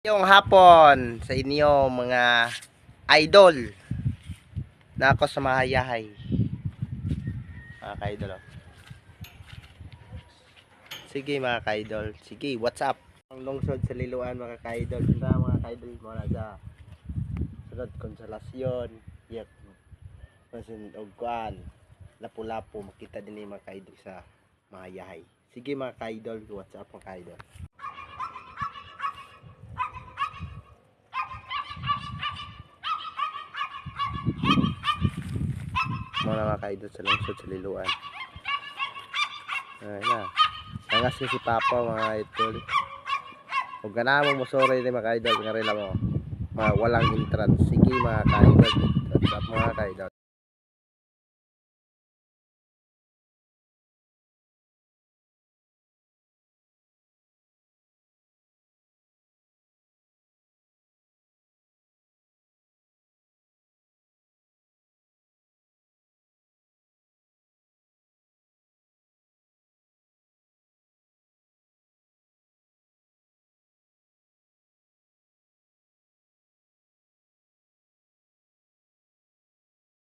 Yung hapon sa inyo mga idol na ako sa Mahayahay, mga ka-idol. Sige mga ka-idol, sige, what's up? Ang lungsod sa Liloan mga ka-idol, mga ka-idol mo na sa sunod konsolasyon, yak masin og kuan, lapu-lapu makita din mga ka-idol sa Mahayahay. Sige mga ka-idol, what's up mga ka-idol? Mga ka-idol sa lungsod sa Liloan. Ay na. Nangas si Papa mga idol. Kung ganamong musore ni mga idol, nga rin mo. Mga walang entrance. Sige mga ka-idol. What's up mga ka-idol?